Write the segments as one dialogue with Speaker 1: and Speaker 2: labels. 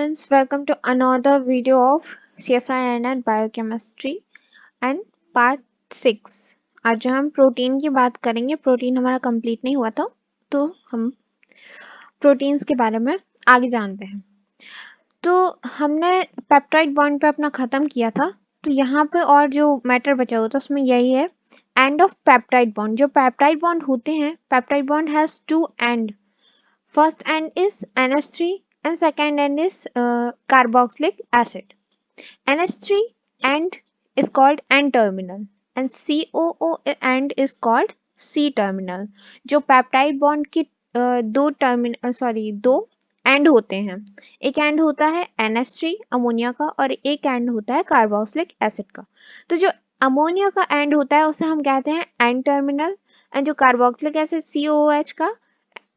Speaker 1: students, welcome to another video of CSIR UGC-NET Biochemistry and Part 6। आज हम protein की बात करेंगे। प्रोटीन हमारा कंप्लीट नहीं हुआ था, तो हम प्रोटीन्स के बारे में आगे जानते हैं। तो हमने पेप्टाइड बॉन्ड पे अपना ख़त्म किया था, तो यहाँ पे और जो मैटर बचा हुआ था उसमें यही है एंड ऑफ पेप्टाइड बॉन्ड। जो पेप्टाइड बॉन्ड होते हैं, peptide bond has two end. First end is NH3 and second end is carboxylic acid. NH3 end is called N terminal and COO end is called C terminal। जो peptide bond की दो and होते हैं। एक and होता है NH3 ammonia का और एक एंड होता है कार्बोक्सिलिक एसिड का। तो जो अमोनिया का एंड होता है उसे हम कहते हैं N टर्मिनल एंड जो कार्बोक्सिलिक एसिड COOH का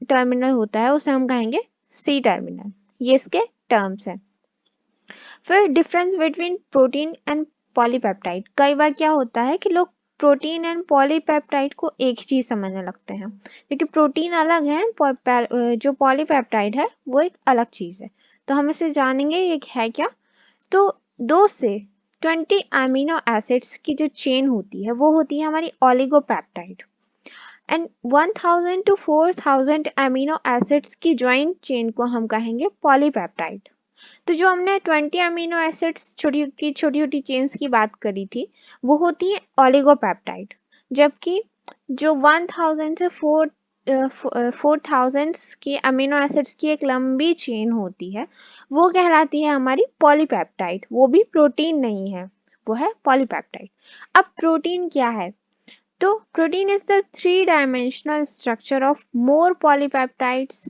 Speaker 1: टर्मिनल होता है उसे हम कहेंगे सी टर्मिनल। ये इसके टर्म्स हैं। फिर difference between protein and polypeptide. कई बार क्या होता है कि लोग प्रोटीन एंड पॉलीपेप्टाइड को एक ही चीज समझने लगते हैं, क्योंकि प्रोटीन अलग है, जो पॉलीपेप्टाइड है वो एक अलग चीज है। तो हम इसे जानेंगे ये है क्या। तो 2 से 20 अमीनो एसिड्स की जो चेन होती है वो होती है हमारी oligopeptide and 1000 to 4000 amino acids की ज्वाइंट चेन को हम कहेंगे पॉलीपेप्टाइड। तो जो हमने 20 अमीनो एसिड्स छोटी छोटी चेन्स की बात करी थी वो होती है ओलिगोपेप्टाइड, जबकि जो 1000 से 4000 की अमीनो एसिड्स की एक लंबी चेन होती है वो कहलाती है हमारी पॉलीपेप्टाइड। वो भी प्रोटीन नहीं है, वो है पॉलीपेप्टाइड। अब प्रोटीन क्या है? तो protein is the three-dimensional structure of more polypeptides.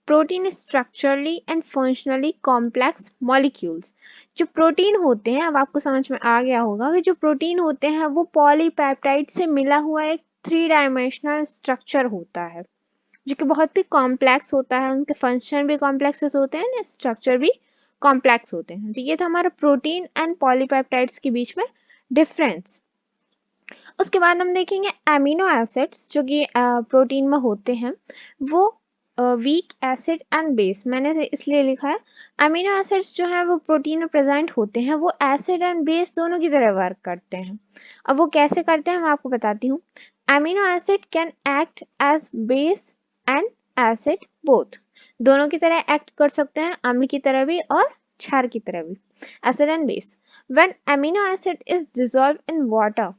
Speaker 1: Protein is structurally and functionally complex molecules. जो प्रोटीन होते हैं, अब आपको समझ में आ गया होगा कि जो प्रोटीन होते हैं वो पॉलीपेप्टाइड से मिला हुआ एक 3-dimensional स्ट्रक्चर होता है, जो कि बहुत ही कॉम्प्लेक्स होता है। उनके फंक्शन भी कॉम्प्लेक्स होते हैं, स्ट्रक्चर भी कॉम्प्लेक्स होते हैं। तो ये था हमारा प्रोटीन एंड पॉलीपेप्टाइड्स के बीच में डिफरेंस। उसके बाद हम देखेंगे एमिनो एसिड्स जो कि प्रोटीन में होते हैं, वो वीक एसिड एंड बेस। मैंने इसलिए लिखा है एमिनो एसिड्स जो है वो प्रोटीन में प्रेजेंट होते हैं, वो एसिड एंड बेस दोनों की तरह वर्क करते हैं। अब वो कैसे करते हैं मैं आपको बताती हूँ। Amino acid can act as base and acid both. दोनों की तरह एक्ट कर सकते हैं, अम्ल की तरह भी और क्षार की तरह भी, acid and base. When amino acid is dissolve in water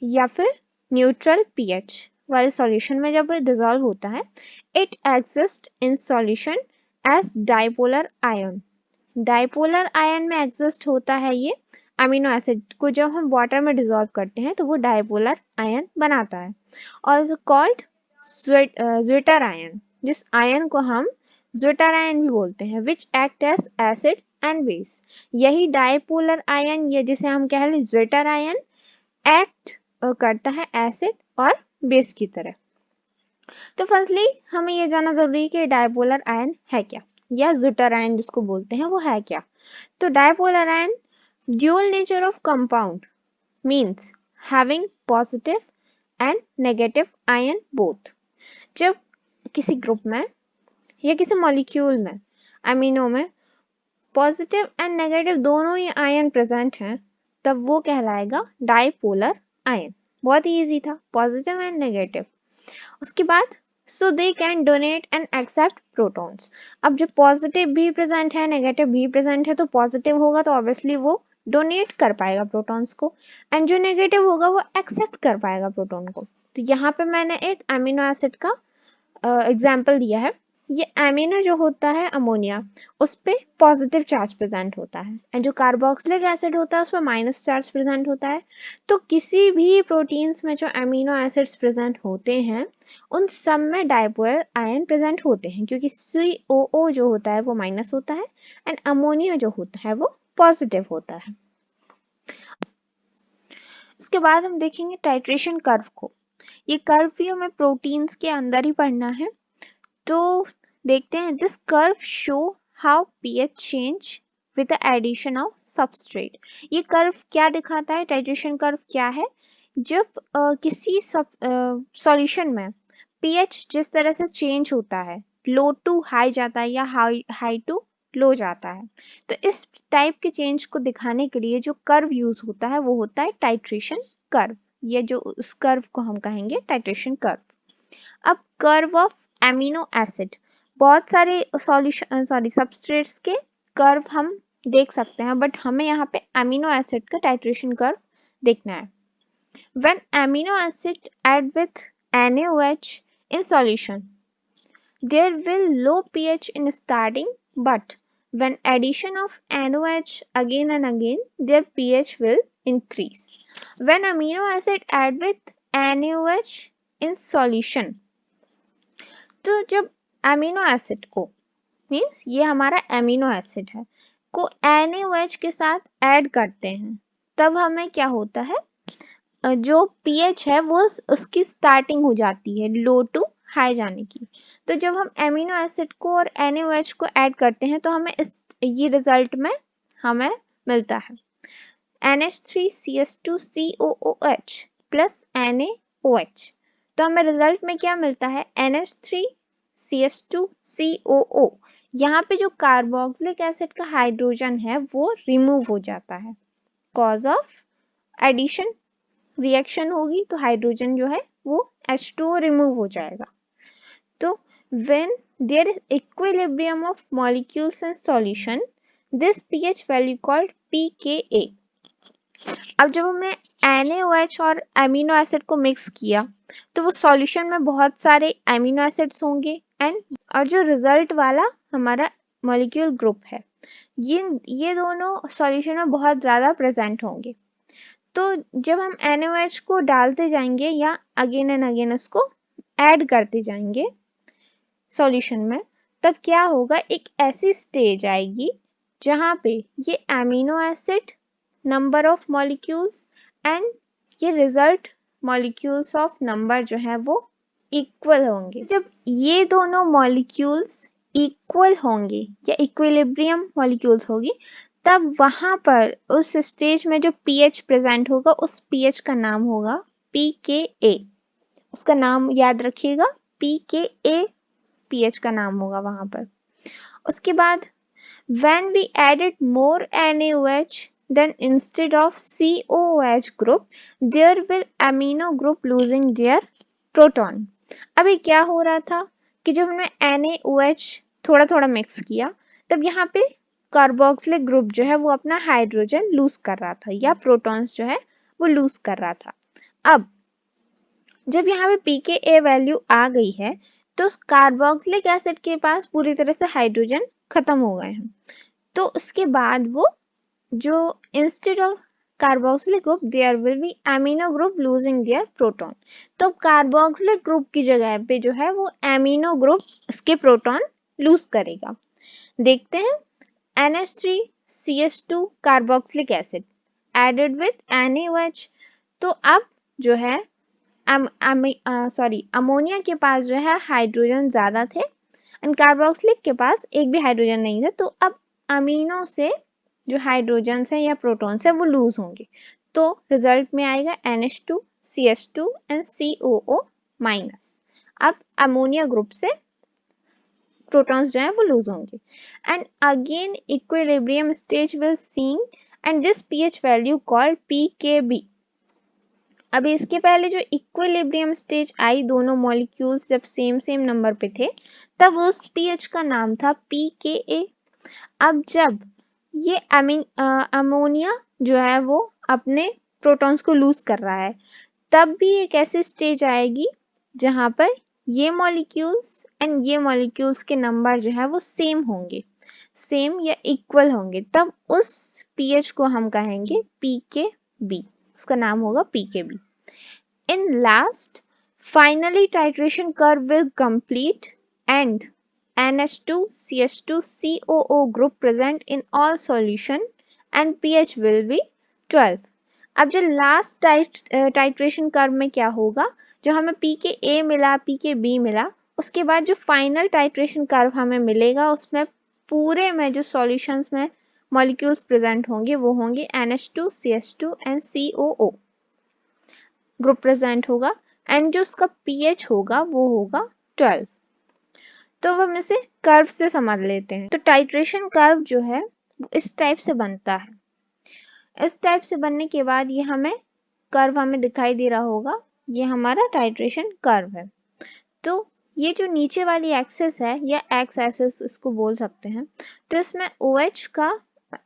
Speaker 1: या फिर न्यूट्रल पीएच वाले सॉल्यूशन में जब डिसॉल्व होता है, it exist in solution as dipolar ion. Dipolar ion में एग्जिस्ट होता है ये अमीनो एसिड को। जब हम वाटर में डिसॉल्व करते हैं तो वो डाइपोलर आयन बनाता है, और कॉल्ड ज्विटर आयन, जिस आयन को हम ज्विटर आयन भी बोलते हैं, which act as acid and base. यही डाइपोलर आयन, ये जिसे हम कह लें ज्विटर आयन, एक्ट करता है एसिड और बेस की तरह। तो फर्स्टली हमें ये जानना जरूरी है कि डाइपोलर आयन है क्या, या ज्विटर आयन जिसको बोलते हैं वो है क्या। तो dipolar ion dual nature of compound means having positive and negative ion both. जब किसी ग्रुप में या किसी मॉलिक्यूल में अमीनो में पॉजिटिव एंड नेगेटिव दोनों ही आयन प्रेजेंट हैं, तब वो कहलाएगा डाइपोलर आयन। बहुत ही इजी था, पॉजिटिव एंड नेगेटिव। उसके बाद so they can donate and accept protons. अब जब पॉजिटिव भी प्रेजेंट है नेगेटिव भी प्रेजेंट है, तो पॉजिटिव होगा तो ऑब्वियसली वो डोनेट कर पाएगा प्रोटॉन्स को, एंड जो नेगेटिव होगा वो एक्सेप्ट कर पाएगा प्रोटॉन को। तो यहाँ पे मैंने एक अमीनो एसिड का एग्जाम्पल दिया है। ये एमिनो जो होता है अमोनिया, उस पे पॉजिटिव चार्ज प्रेजेंट होता है, एंड जो कार्बोक्सिलिक एसिड होता है उस पर माइनस चार्ज प्रेजेंट होता है। तो किसी भी प्रोटीन्स में जो अमीनो एसिड्स प्रेजेंट होते हैं उन सब में डाइपोलर आयन प्रेजेंट होते हैं, क्योंकि COO जो होता है वो माइनस होता है एंड अमोनिया जो होता है वो पॉजिटिव होता है। उसके बाद हम देखेंगे टाइट्रेशन कर्व को। ये कर्व भी हमें प्रोटीन्स के अंदर ही पढ़ना है, तो देखते हैं। This curve show how pH change with the addition of substrate. ये कर्व क्या दिखाता है? टाइट्रेशन कर्व क्या है? जब किसी सॉल्यूशन में pH जिस तरह से चेंज होता है, लो टू हाई जाता है या हाई टू लो जाता है। तो इस टाइप के चेंज को दिखाने के लिए जो कर्व यूज होता है वो होता है टाइट्रेशन कर्व। ये जो उस कर्व को हम कहेंगे टाइट्रेशन कर्व। अब कर्व ऑफ एमिनो एसिड, बहुत सारे सबस्ट्रेट्स के कर्व हम देख सकते हैं, बट हमें यहाँ पे एमिनो एसिड का टाइट्रेशन कर्व देखना है। When amino acid add with NaOH in solution, there will low pH in starting, but when addition of NaOH again and again, their pH will increase. When amino acid add with NaOH in solution, तो जब amino acid को, means ये हमारा amino acid है, को NaOH के साथ add करते हैं, तब हमें क्या होता है, जो pH है वो उसकी स्टार्टिंग हो जाती है लो टू हाई जाने की। तो जब हम एमिनो एसिड को और NaOH को ऐड करते हैं तो हमें ये रिजल्ट में हमें मिलता है NH3CH2COOH प्लस NaOH। तो हमें रिजल्ट में क्या मिलता है, NH3CH2COO। यहाँ पे जो कार्बोक्सिलिक एसिड का हाइड्रोजन है वो रिमूव हो जाता है, कॉज ऑफ एडिशन रिएक्शन होगी तो हाइड्रोजन जो है वो H2O रिमूव हो जाएगा। तो when there is equilibrium of molecules in solution, this pH value called pKa। अब जब हमने NaOH और एमिनो एसिड को मिक्स किया तो वो सॉल्यूशन में बहुत सारे एमिनो एसिड्स होंगे और जो रिजल्ट वाला हमारा मॉलिक्यूल ग्रुप है ये दोनों सॉल्यूशन में बहुत ज़्यादा प्रेजेंट होंगे। तो जब हम NaOH को डालते जाएंगे या अगेन एंड अगेन उसको ऐड करते जाएंगे सॉल्यूशन में, तब क्या होगा, एक ऐसी स्टेज आएगी जहाँ पे ये amino acid, number of molecules and ये रिजल्ट मॉलिक्यूल्स ऑफ नंबर जो है वो इक्वल होंगे। जब ये दोनों मॉलिक्यूल्स इक्वल होंगे या इक्विलिब्रियम मॉलिक्यूल्स होगी, तब वहां पर उस स्टेज में जो pH प्रेजेंट होगा उस pH का नाम होगा pKa। उसका नाम याद रखिएगा, pKa pH का नाम होगा वहां पर। उसके बाद when we added more NaOH then instead of COOH group there will amino group losing their proton। अभी क्या हो रहा था कि जब हमने NaOH थोड़ा थोड़ा मिक्स किया तब यहाँ पे कार्बोक्सिलिक ग्रुप जो है वो अपना हाइड्रोजन लूज कर रहा था या प्रोटॉन्स जो है वो लूज कर रहा था। अब जब यहाँ पे pKa वैल्यू आ गई है तो कार्बोक्सिलिक एसिड के पास पूरी तरह से हाइड्रोजन खत्म हो गए हैं। तो उसके बाद वो जो instead of carboxylic group there will be amino group losing their proton. तो कार्बोक्सिलिक ग्रुप की जगह पे जो है वो एमिनो ग्रुप उसके प्रोटॉन लूज करेगा। देखते हैं, NH3CH2 carboxylic acid added with NaOH। तो अब जो है अमोनिया के पास जो है हाइड्रोजन ज्यादा थे एंड कार्बोक्सिलिक के पास एक भी हाइड्रोजन नहीं था। तो अब अमीनो से जो हाइड्रोजन है या प्रोटॉन्स है वो लूज होंगे। तो रिजल्ट में आएगा NH2CH2 एंड COO माइनस। अब अमोनिया ग्रुप से प्रोटॉन्स जो है वो लूज होंगे and again equilibrium stage will seen and this pH value called pKb। अभी इसके पहले जो इक्विलिब्रियम स्टेज आई, दोनों मॉलिक्यूल्स जब सेम नंबर पे थे तब उस pH का नाम था pKa। अब जब ये अमोनिया जो है वो अपने प्रोटॉन्स को लूज कर रहा है तब भी एक ऐसी स्टेज आएगी जहां पर ये मॉलिक्यूल्स एंड ये मॉलिक्यूल्स के नंबर जो है वो सेम होंगे, सेम या इक्वल होंगे, तब उस pH को हम कहेंगे pKb। उसका नाम होगा pKb। In last, finally titration curve will complete and NH2CH2COO group present in all solution and pH will be 12। अब जो लास्ट टाइट्रेशन कर्व में क्या होगा, जो हमें pKa मिला, pKb मिला, उसके बाद जो फाइनल टाइट्रेशन कर्व हमें मिलेगा उसमें पूरे में जो सॉल्यूशंस में मॉलिक्यूल्स प्रेजेंट होंगे वो होंगे NH2CH2 and COO group present होगा एंड जो उसका pH होगा वो होगा 12। तो हम इसे कर्व से समझ लेते हैं। तो टाइट्रेशन कर्व जो है वो इस टाइप से बनता है। इस टाइप से बनने के बाद ये कर्व हमें दिखाई दे रहा होगा, ये हमारा टाइट्रेशन कर्व है। तो ये जो नीचे वाली एक्सिस है या एक्स एक्सिस इसको बोल सकते हैं, तो इसमें OH का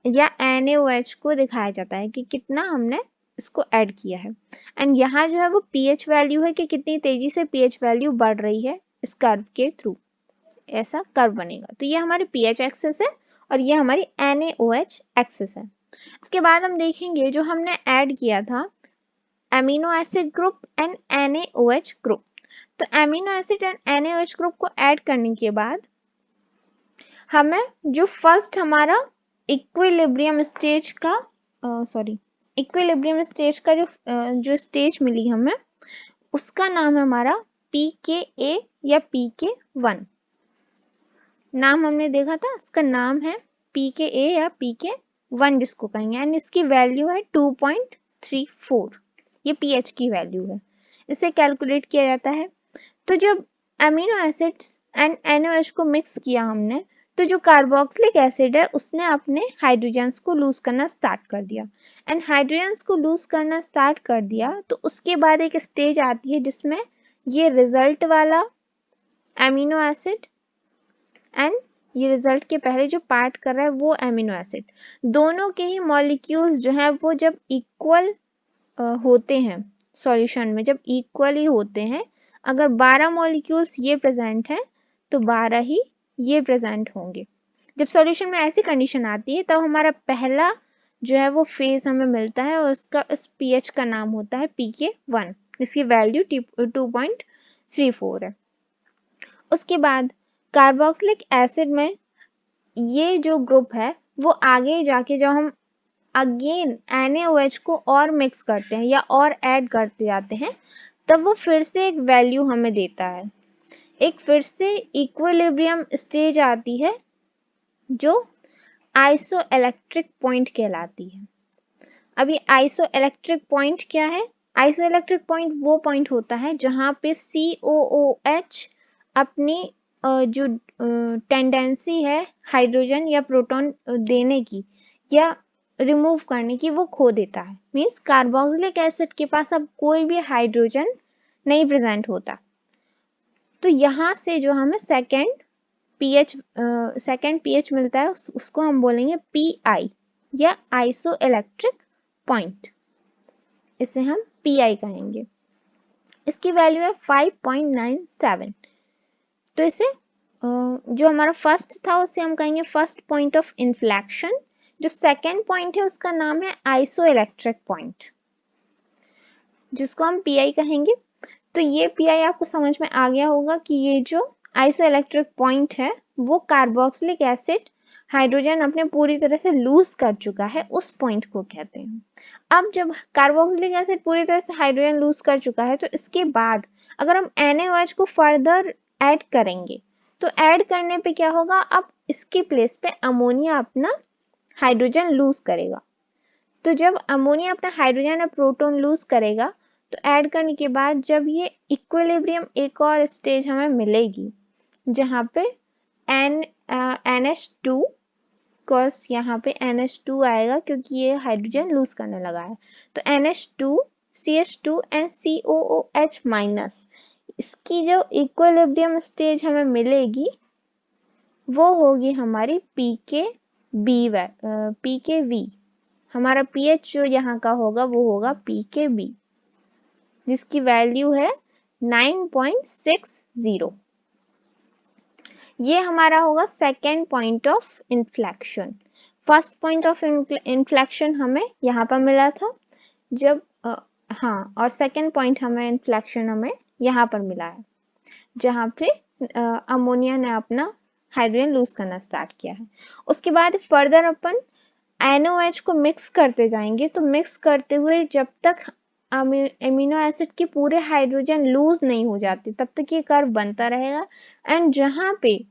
Speaker 1: या NaOH को दिखाया जाता है कि कितना हमने इसको ऐड किया है। एंड यहाँ जो है वो pH वैल्यू है कि कितनी तेजी से pH वैल्यू बढ़ रही है इस कर्व के थ्रू। ऐसा कर्व बनेगा। तो ये हमारी pH एक्सिस है और ये हमारी NaOH एक्सिस है। इसके बाद हम देखेंगे जो हमने ऐड किया था amino acid group and NaOH group. तो amino acid and NaOH group को ऐड करने के बाद हमें जो फर्स्ट हमारा इक्विलिब्रियम स्टेज का जो स्टेज मिली हमें, उसका नाम है हमारा pKa या pK1। नाम हमने देखा था, इसका नाम है pKa या pK1 जिसको कहेंगे, एंड इसकी वैल्यू है 2.34। ये pH की वैल्यू है। इसे कैलकुलेट किया जाता है। तो जब अमीनो एसिड्स एंड NaOH को मिक्स किया हमने, तो जो कार्बोक्सिलिक एसिड है उसने अपने हाइड्रोजन्स को लूज करना स्टार्ट कर दिया। एंड हाइड्रोजन्स को लूज करना स्टार्ट कर दिया तो उसके बाद एक स्टेज आती है जिसमें ये रिजल्ट वाला अमीनो एसिड एंड ये रिजल्ट के पहले जो पार्ट कर रहा है वो अमीनो एसिड, दोनों के ही मॉलिक्यूल्स जो है वो जब इक्वल होते हैं सॉल्यूशन में, जब इक्वली होते हैं, अगर 12 मॉलिक्यूल्स ये प्रेजेंट हैं तो 12 ही ये प्रेजेंट होंगे। जब सॉल्यूशन में ऐसी कंडीशन आती है तब हमारा पहला जो है वो फेज हमें मिलता है और उसका इस pH का नाम होता है pK1, इसकी वैल्यू 2.34 है। उसके बाद कार्बोक्सिलिक एसिड में ये जो ग्रुप है वो आगे जाके जब हम अगेन NaOH को और मिक्स करते हैं या और ऐड करते जाते हैं, तब वो फिर से एक वैल्यू हमें देता है। एक फिर से इक्विलिब्रियम स्टेज आती है जो आइसोइलेक्ट्रिक पॉइंट कहलाती है। अभी आइसोइलेक्ट्रिक पॉइंट क्या है? आइसोइलेक्ट्रिक पॉइंट वो पॉइंट होता है जहाँ पे COOH अपनी जो टेंडेंसी है हाइड्रोजन या प्रोटॉन देने की या रिमूव करने की वो खो देता है। मीन्स कार्बोक्सिलिक एसिड के पास अब कोई भी हाइड्रोजन नहीं प्रेजेंट होता। तो यहाँ से जो हमें सेकेंड pH मिलता है उसको हम बोलेंगे PI या आइसोइलेक्ट्रिक पॉइंट, इसे हम PI कहेंगे। इसकी वैल्यू है 5.97। तो इसे जो हमारा फर्स्ट था उसे हम कहेंगे फर्स्ट पॉइंट ऑफ इन्फ्लेक्शन। जो सेकेंड पॉइंट है उसका नाम है आइसोइलेक्ट्रिक पॉइंट, जिसको हम PI कहेंगे। तो ये PI आपको समझ में आ गया होगा कि ये जो आइसोइलेक्ट्रिक पॉइंट है वो कार्बोक्सिलिक एसिड हाइड्रोजन अपने पूरी तरह से लूज कर चुका है, उस पॉइंट को कहते हैं। अब जब कार्बोक्सिलिक एसिड पूरी तरह से हाइड्रोजन लूज कर चुका है तो इसके बाद अगर हम NaOH को फर्दर ऐड करेंगे तो ऐड करने पे क्या होगा, अब इसकी प्लेस पे अमोनिया अपना हाइड्रोजन लूज करेगा। तो जब अमोनिया अपना हाइड्रोजन या प्रोटॉन लूज करेगा तो ऐड करने के बाद जब ये इक्विलिब्रियम एक और स्टेज हमें मिलेगी जहाँ पे NH2 कॉस यहाँ पे NH2 आएगा क्योंकि ये हाइड्रोजन लूज करने लगा है। तो NH2 CH2 and COOH minus, इसकी जो इक्विलिब्रियम स्टेज हमें मिलेगी वो होगी हमारी PKV। हमारा pH जो यहाँ का होगा वो होगा PKB, जिसकी वैल्यू है 9.60। ये हमारा होगा second point of inflection. First point of inflection हमें यहाँ पर मिला था जब और सेकेंड पॉइंट हमें इन्फ्लेक्शन हमें यहाँ पर मिला है जहाँ पे अमोनिया ने अपना हाइड्रोजन लूज करना स्टार्ट किया है। उसके बाद फर्दर अपन NaOH को मिक्स करते जाएंगे। तो मिक्स करते हुए जब तक अमीनो एसिड के पूरे हाइड्रोजन लूज नहीं हो जाते तब तक ये कर्व बनता रहेगा। एंड जहाँ पे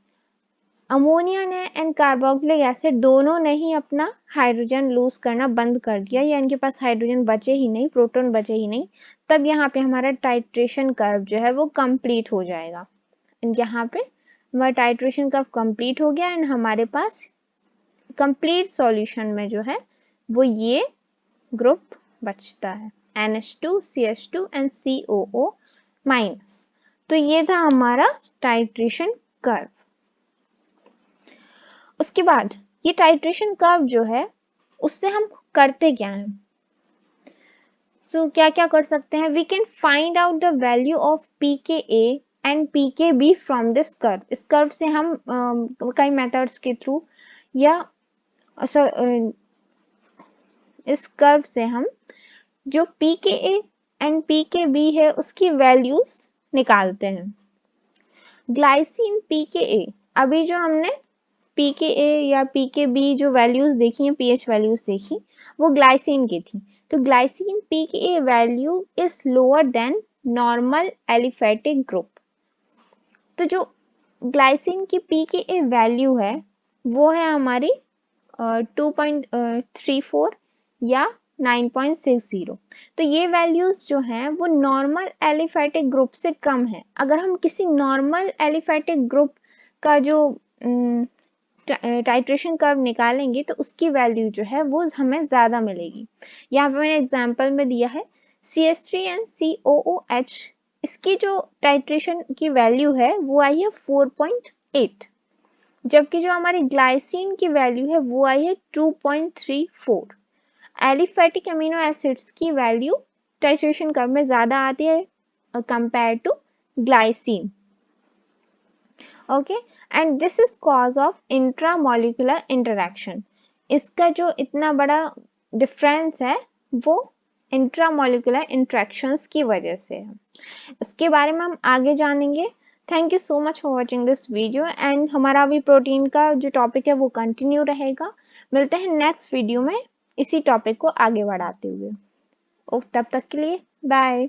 Speaker 1: अमोनिया ने एंड कार्बोक्सिलिक एसिड दोनों ने ही अपना हाइड्रोजन लूज करना बंद कर दिया या इनके पास हाइड्रोजन बचे ही नहीं, प्रोटॉन बचे ही नहीं, तब यहाँ पे हमारा टाइट्रेशन कर्व जो है वो कंप्लीट हो जाएगा। यहाँ पे हमारा टाइट्रेशन कर्व कंप्लीट हो गया एंड हमारे पास कंप्लीट सॉल्यूशन में जो है वो ये ग्रुप बचता है NH2 CH2 and COO minus. तो ये था हमारा टाइट्रेशन कर्व। उसके बाद ये टाइट्रेशन कर्व जो है उससे हम करते क्या हैं? सो क्या क्या कर सकते हैं? We can find out the value of pKa and pKb from this curve. इस कर्व से हम कई मेथड्स के थ्रू या इस कर्व से हम जो pKa एंड pKb है उसकी वैल्यूज निकालते हैं। ग्लाइसिन pKa, अभी जो हमने pKa या pKb जो वैल्यूज देखी हैं, pH वैल्यूज देखी, वो ग्लाइसिन की थी। तो glycine pKa value is lower than normal aliphatic group. तो जो ग्लाइसिन की pKa वैल्यू है वो है हमारी 2.34 या 9.60। तो ये वैल्यूज जो हैं वो नॉर्मल एलिफेटिक ग्रुप से कम है। अगर हम किसी नॉर्मल एलिफेटिक ग्रुप का जो टाइट्रेशन कर्व निकालेंगे तो उसकी वैल्यू जो है वो हमें ज़्यादा मिलेगी। यहाँ पे मैंने एग्जांपल में दिया है CH3 एंड COOH, इसकी जो टाइट्रेशन की वैल्यू है वो आई है 4.8, जबकि जो हमारी ग्लाइसिन की वैल्यू है वो आई है 2.34। एलिफेटिक अमीनो एसिड्स की वैल्यू टाइट्रेशन कर्व में ज़्यादा आती है compare to glycine. Okay, and this is cause of intramolecular interaction. इसका जो इतना बड़ा डिफरेंस है वो इंट्रामोलिकुलर इंटरेक्शंस की वजह से है। इसके बारे में हम आगे जानेंगे। Thank you so much for watching this video and हमारा अभी प्रोटीन का जो टॉपिक है वो कंटिन्यू रहेगा। मिलते हैं नेक्स्ट वीडियो में इसी टॉपिक को आगे बढ़ाते हुए। तब तक के लिए बाय।